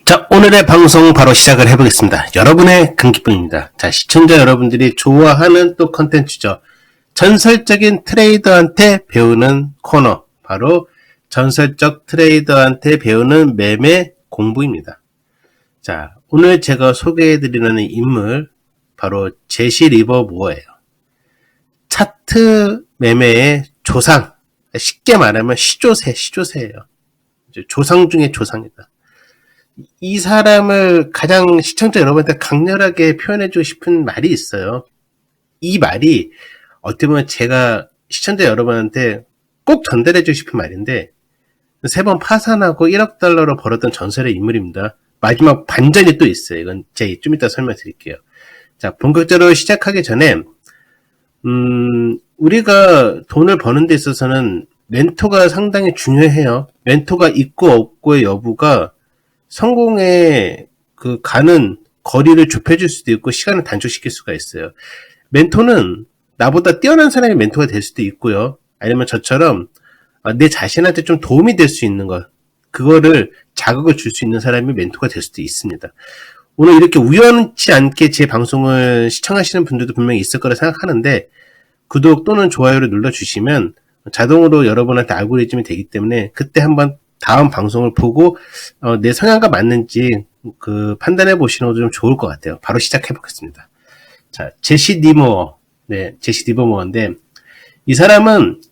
자, 오늘의 방송 바로 시작을 해보겠습니다. 여러분의 금기쁨입니다. 자, 시청자 여러분들이 좋아하는 또 컨텐츠죠. 전설적인 트레이더한테 배우는 코너. 바로 전설적 트레이더한테 배우는 매매 공부입니다. 자, 오늘 제가 소개해드리는 인물, 바로 제시 리버모어예요. 차트 매매의 조상. 쉽게 말하면 시조새예요. 조상 중에 조상이다. 이 사람을 가장 시청자 여러분한테 강렬하게 표현해주고 싶은 말이 있어요. 이 말이 어떻게 보면 제가 시청자 여러분한테 꼭 전달해주고 싶은 말인데, 3번 파산하고 1억 달러로 벌었던 전설의 인물입니다. 마지막 반전이 또 있어요. 이건 제가 좀 이따 설명드릴게요. 자, 본격적으로 시작하기 전에 우리가 돈을 버는 데 있어서는 멘토가 상당히 중요해요. 멘토가 있고 없고의 여부가 성공에 가는 거리를 좁혀줄 수도 있고 시간을 단축시킬 수가 있어요. 멘토는 나보다 뛰어난 사람이 멘토가 될 수도 있고요. 아니면 저처럼 내 자신한테 좀 도움이 될 수 있는 것, 그거를 자극을 줄 수 있는 사람이 멘토가 될 수도 있습니다. 오늘 이렇게 우연치 않게 제 방송을 시청하시는 분들도 분명히 있을 거라 생각하는데, 구독 또는 좋아요를 눌러주시면 자동으로 여러분한테 알고리즘이 되기 때문에 그때 한번 다음 방송을 보고 내 성향과 맞는지 판단해 보시는 것도 좀 좋을 것 같아요. 바로 시작해 보겠습니다. 자, 제시 리버모어. 네, 제시 리버모어인데, 이 사람은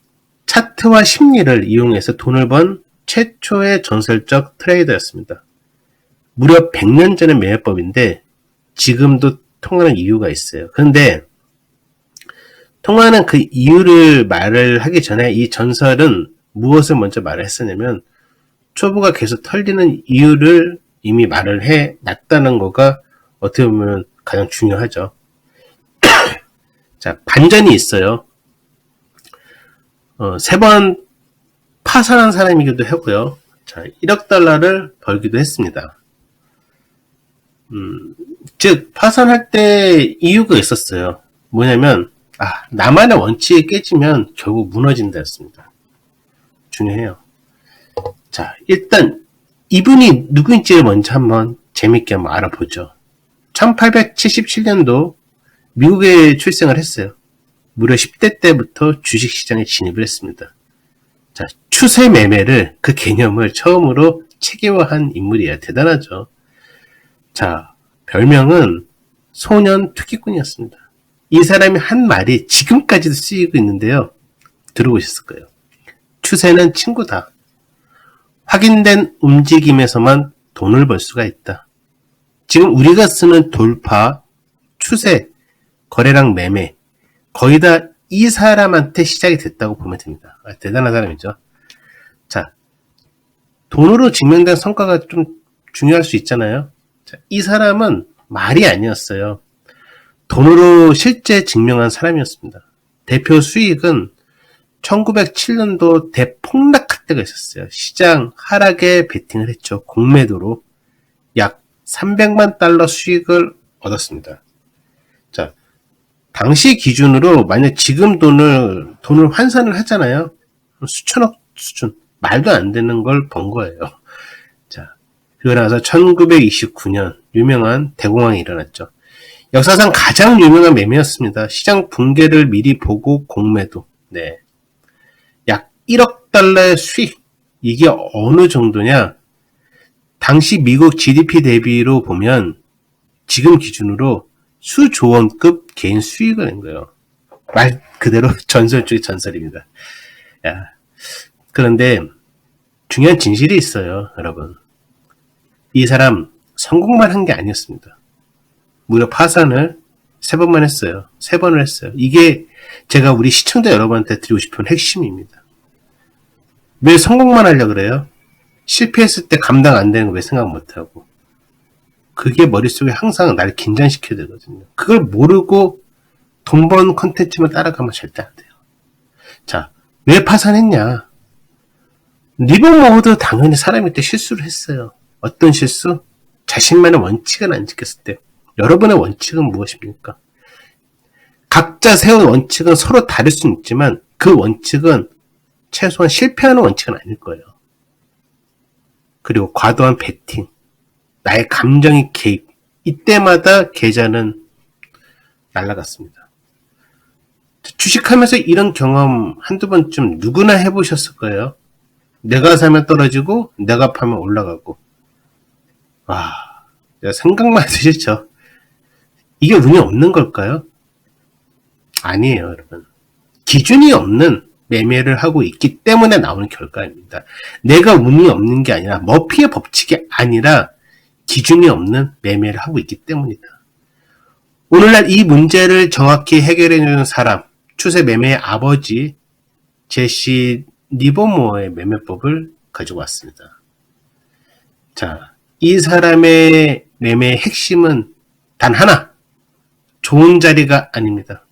차트와 심리를 이용해서 돈을 번 최초의 전설적 트레이더였습니다. 무려 100년 전의 매매법인데 지금도 통하는 이유가 있어요. 그런데 통하는 그 이유를 말을 하기 전에 이 전설은 무엇을 먼저 말을 했었냐면, 초보가 계속 털리는 이유를 이미 말을 해놨다는 거가 어떻게 보면 가장 중요하죠. 자, 반전이 있어요. 3번 파산한 사람이기도 하고요. 자, 1억 달러를 벌기도 했습니다. 즉, 파산할 때 이유가 있었어요. 뭐냐면, 나만의 원칙이 깨지면 결국 무너진다 였습니다. 중요해요. 자, 일단 이분이 누구인지를 먼저 한번 재밌게 한번 알아보죠. 1877년도 미국에 출생을 했어요. 무려 10대 때부터 주식시장에 진입을 했습니다. 자, 추세 매매를, 그 개념을 처음으로 체계화한 인물이에요. 대단하죠. 자, 별명은 소년 투기꾼이었습니다. 이 사람이 한 말이 지금까지도 쓰이고 있는데요. 들어보셨을 거예요. 추세는 친구다. 확인된 움직임에서만 돈을 벌 수가 있다. 지금 우리가 쓰는 돌파, 추세, 거래량 매매, 거의 다 이 사람한테 시작이 됐다고 보면 됩니다. 대단한 사람이죠. 자, 돈으로 증명된 성과가 좀 중요할 수 있잖아요. 자, 이 사람은 말이 아니었어요. 돈으로 실제 증명한 사람이었습니다. 대표 수익은 1907년도 대폭락할 때가 있었어요. 시장 하락에 베팅을 했죠. 공매도로 약 300만 달러 수익을 얻었습니다. 자, 당시 기준으로 만약 지금 돈을 환산을 하잖아요. 수천억 수준. 말도 안 되는 걸 번 거예요. 자, 그러고 나서 1929년 유명한 대공황이 일어났죠. 역사상 가장 유명한 매매였습니다. 시장 붕괴를 미리 보고 공매도. 네. 약 1억 달러의 수익. 이게 어느 정도냐? 당시 미국 GDP 대비로 보면 지금 기준으로 수조 원급 개인 수익을 낸 거예요. 말 그대로 전설 중의 전설입니다. 야, 그런데 중요한 진실이 있어요, 여러분. 이 사람 성공만 한 게 아니었습니다. 무려 파산을 3번만 했어요. 3번을 했어요. 이게 제가 우리 시청자 여러분한테 드리고 싶은 핵심입니다. 왜 성공만 하려고 그래요? 실패했을 때 감당 안 되는 거 왜 생각 못하고. 그게 머릿속에 항상 날 긴장시켜야 되거든요. 그걸 모르고 돈 번 컨텐츠만 따라가면 절대 안 돼요. 자, 왜 파산했냐? 리버모어도 당연히 사람일 때 실수를 했어요. 어떤 실수? 자신만의 원칙을 안 지켰을 때. 여러분의 원칙은 무엇입니까? 각자 세운 원칙은 서로 다를 수는 있지만 그 원칙은 최소한 실패하는 원칙은 아닐 거예요. 그리고 과도한 베팅. 나의 감정이 개입. 이때마다 계좌는 날아갔습니다. 주식하면서 이런 경험 한두 번쯤 누구나 해보셨을 거예요. 내가 사면 떨어지고 내가 파면 올라가고. 와, 생각만 해도 싫죠. 이게 운이 없는 걸까요? 아니에요, 여러분. 기준이 없는 매매를 하고 있기 때문에 나오는 결과입니다. 내가 운이 없는 게 아니라 머피의 법칙이 아니라 기준이 없는 매매를 하고 있기 때문이다. 오늘날 이 문제를 정확히 해결해주는 사람, 추세 매매의 아버지 제시 리버모어의 매매법을 가지고 왔습니다. 자, 이 사람의 매매의 핵심은 단 하나, 좋은 자리가 아닙니다.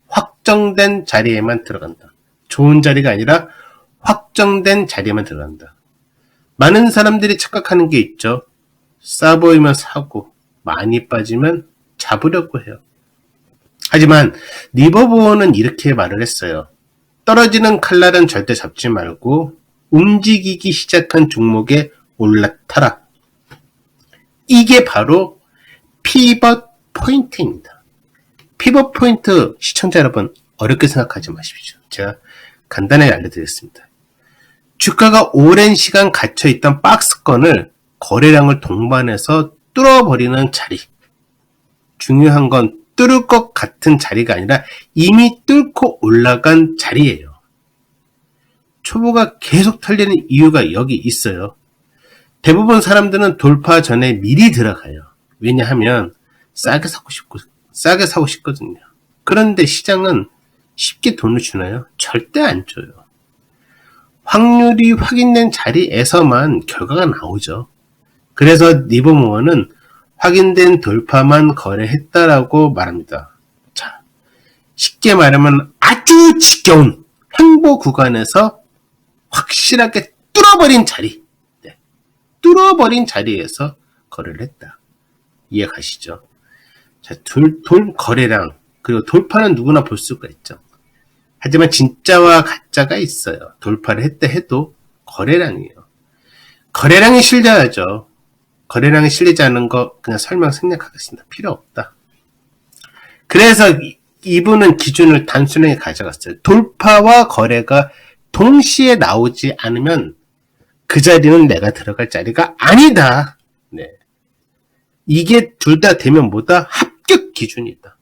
확정된 자리에만 들어간다. 좋은 자리가 아니라 확정된 자리에만 들어간다. 많은 사람들이 착각하는 게 있죠. 싸 보이면 사고 많이 빠지면 잡으려고 해요. 하지만 리버모어는 이렇게 말을 했어요. 떨어지는 칼날은 절대 잡지 말고 움직이기 시작한 종목에 올라타라. 이게 바로 피벗 포인트입니다. 피벗 포인트 시청자 여러분 어렵게 생각하지 마십시오. 제가 간단하게 알려드리겠습니다. 주가가 오랜 시간 갇혀있던 박스권을 거래량을 동반해서 뚫어버리는 자리. 중요한 건 뚫을 것 같은 자리가 아니라 이미 뚫고 올라간 자리예요. 초보가 계속 털리는 이유가 여기 있어요. 대부분 사람들은 돌파 전에 미리 들어가요. 왜냐하면 싸게 사고 싶거든요. 그런데 시장은 쉽게 돈을 주나요? 절대 안 줘요. 확률이 확인된 자리에서만 결과가 나오죠. 그래서 리버모어는 확인된 돌파만 거래했다라고 말합니다. 자, 쉽게 말하면 아주 지겨운 횡보 구간에서 확실하게 뚫어버린 자리, 뚫어버린 자리에서 거래를 했다. 이해 가시죠? 자, 돌 거래량 그리고 돌파는 누구나 볼 수가 있죠. 하지만 진짜와 가짜가 있어요. 돌파를 했다 해도 거래량이에요. 거래량이 실려야죠. 거래량이 실리지 않은 거 그냥 설명 생략하겠습니다. 필요 없다. 그래서 이분은 기준을 단순하게 가져갔어요. 돌파와 거래가 동시에 나오지 않으면 그 자리는 내가 들어갈 자리가 아니다. 네. 이게 둘 다 되면 뭐다? 합격 기준이다.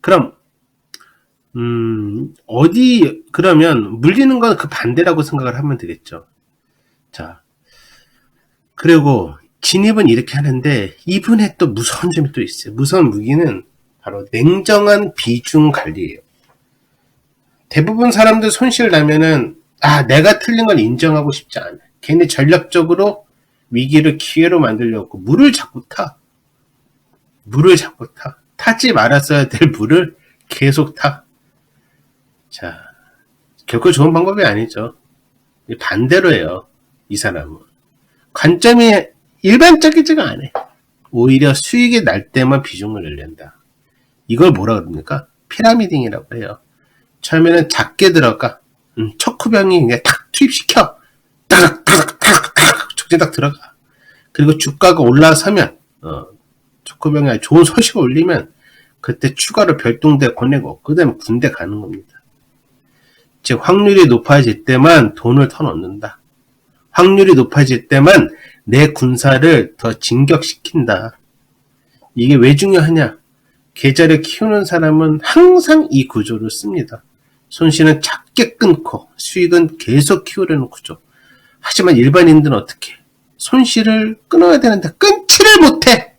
그럼 그러면 물리는 건 그 반대라고 생각을 하면 되겠죠. 자, 그리고 진입은 이렇게 하는데 이분의 또 무서운 점이 또 있어요. 무서운 무기는 바로 냉정한 비중 관리예요. 대부분 사람들 손실 나면은 내가 틀린 걸 인정하고 싶지 않아요. 괜히 전략적으로 위기를 기회로 만들려고 물을 자꾸 타. 타지 말았어야 될 물을 계속 타. 자, 결코 좋은 방법이 아니죠. 반대로 해요. 이 사람은. 관점이 일반적이지가 않아요. 오히려 수익이 날 때만 비중을 늘린다. 이걸 뭐라 그럽니까? 피라미딩이라고 해요. 처음에는 작게 들어가. 척후병이 그냥 탁 투입시켜. 타닥 촉진딱 들어가. 그리고 주가가 올라서면 척후병이 좋은 소식을 올리면 그때 추가로 별동대 보내고 그 다음에 군대 가는 겁니다. 즉 확률이 높아질 때만 돈을 더 넣는다. 확률이 높아질 때만 내 군사를 더 진격시킨다. 이게 왜 중요하냐? 계좌를 키우는 사람은 항상 이 구조를 씁니다. 손실은 작게 끊고 수익은 계속 키우려는 구조. 하지만 일반인들은 어떻게? 손실을 끊어야 되는데 끊지를 못해.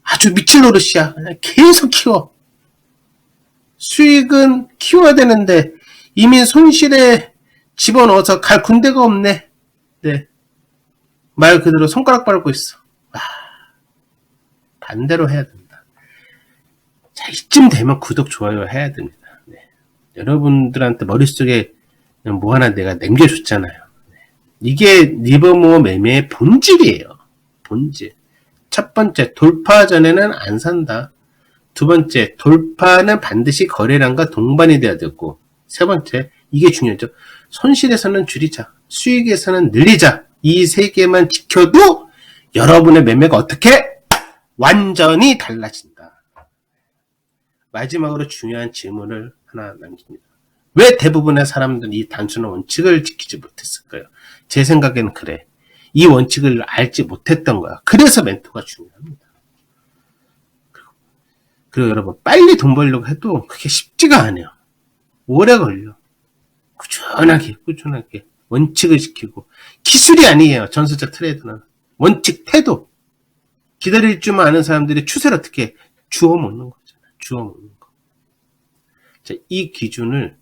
아주 미칠 노릇이야. 그냥 계속 키워. 수익은 키워야 되는데 이미 손실에 집어넣어서 갈 군대가 없네. 네. 말 그대로 손가락 밟고 있어. 반대로 해야 된다. 자, 이쯤 되면 구독, 좋아요 해야 됩니다. 네. 여러분들한테 머릿속에 뭐 하나 내가 남겨줬잖아요. 네. 이게 리버모어 매매의 본질이에요. 본질. 첫 번째, 돌파 전에는 안 산다. 두 번째, 돌파는 반드시 거래량과 동반이 돼야 되고, 세 번째, 이게 중요하죠. 손실에서는 줄이자. 수익에서는 늘리자. 이 세 개만 지켜도 여러분의 매매가 어떻게? 완전히 달라진다. 마지막으로 중요한 질문을 하나 남깁니다. 왜 대부분의 사람들은 이 단순한 원칙을 지키지 못했을까요? 제 생각에는 그래. 이 원칙을 알지 못했던 거야. 그래서 멘토가 중요합니다. 그리고 여러분, 빨리 돈 벌려고 해도 그게 쉽지가 않아요. 오래 걸려. 꾸준하게 원칙을 지키고. 기술이 아니에요. 전술적 트레이드는. 원칙, 태도. 기다릴 줄만 아는 사람들이 추세를 어떻게 주워 먹는 거잖아요. 주워 먹는 거. 자, 이 기준을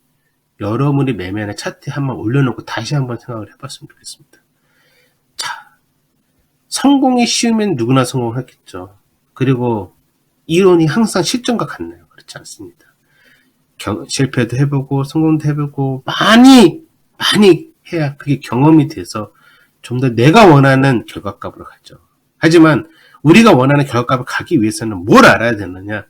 여러분이 매매나 차트에 한번 올려놓고 다시 한번 생각을 해봤으면 좋겠습니다. 자, 성공이 쉬우면 누구나 성공하겠죠. 그리고 이론이 항상 실전과 같나요? 그렇지 않습니다. 실패도 해보고 성공도 해보고 많이 해야 그게 경험이 돼서 좀 더 내가 원하는 결과값으로 가죠. 하지만 우리가 원하는 결과값을 가기 위해서는 뭘 알아야 되느냐?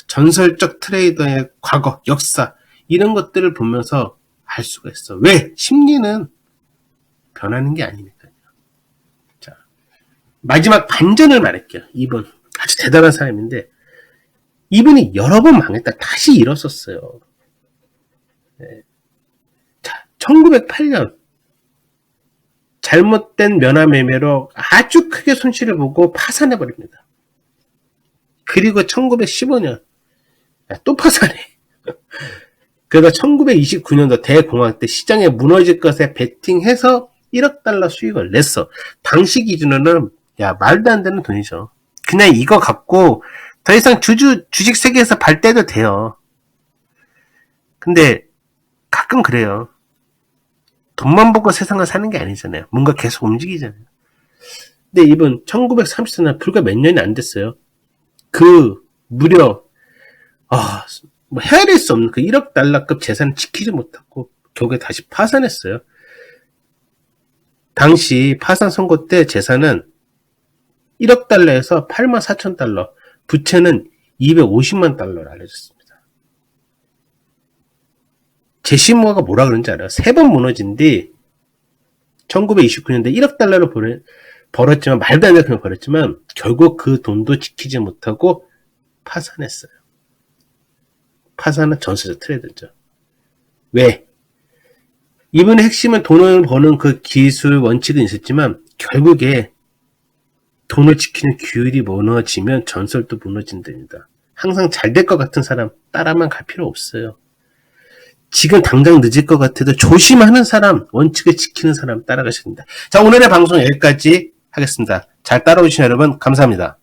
전설적 트레이더의 과거, 역사 이런 것들을 보면서 알 수가 있어. 왜? 심리는 변하는 게 아니니까요. 자, 마지막 반전을 말할게요. 이분 아주 대단한 사람인데 이분이 여러 번 망했다 다시 일었었어요. 네. 자, 1908년 잘못된 면화 매매로 아주 크게 손실을 보고 파산해버립니다. 그리고 1915년 또 파산해. 그러다 1929년도 대공황 때 시장에 무너질 것에 베팅해서 1억 달러 수익을 냈어. 당시 기준으로는 말도 안 되는 돈이죠. 그냥 이거 갖고 더 이상 주식 세계에서 발대도 돼요. 근데 가끔 그래요. 돈만 보고 세상을 사는 게 아니잖아요. 뭔가 계속 움직이잖아요. 근데 이분 1934년 불과 몇 년이 안 됐어요. 무려 헤아릴 수 없는 그 1억 달러급 재산을 지키지 못하고 결국에 다시 파산했어요. 당시 파산 선고 때 재산은 1억 달러에서 8만 4천 달러, 부채는 250만 달러로 알려졌습니다. 제시모어가 뭐라 그런지 알아요? 3번 무너진 뒤 1929년도에 1억 달러를 벌었지만 말도 안 되는 돈을 벌었지만 결국 그 돈도 지키지 못하고 파산했어요. 파산은 전술적 트레이드죠. 왜? 이분의 핵심은 돈을 버는 그 기술 원칙은 있었지만 결국에 돈을 지키는 규율이 무너지면 전설도 무너진답니다. 항상 잘 될 것 같은 사람 따라만 갈 필요 없어요. 지금 당장 늦을 것 같아도 조심하는 사람, 원칙을 지키는 사람 따라가셔야 됩니다. 자, 오늘의 방송 여기까지 하겠습니다. 잘 따라오신 여러분 감사합니다.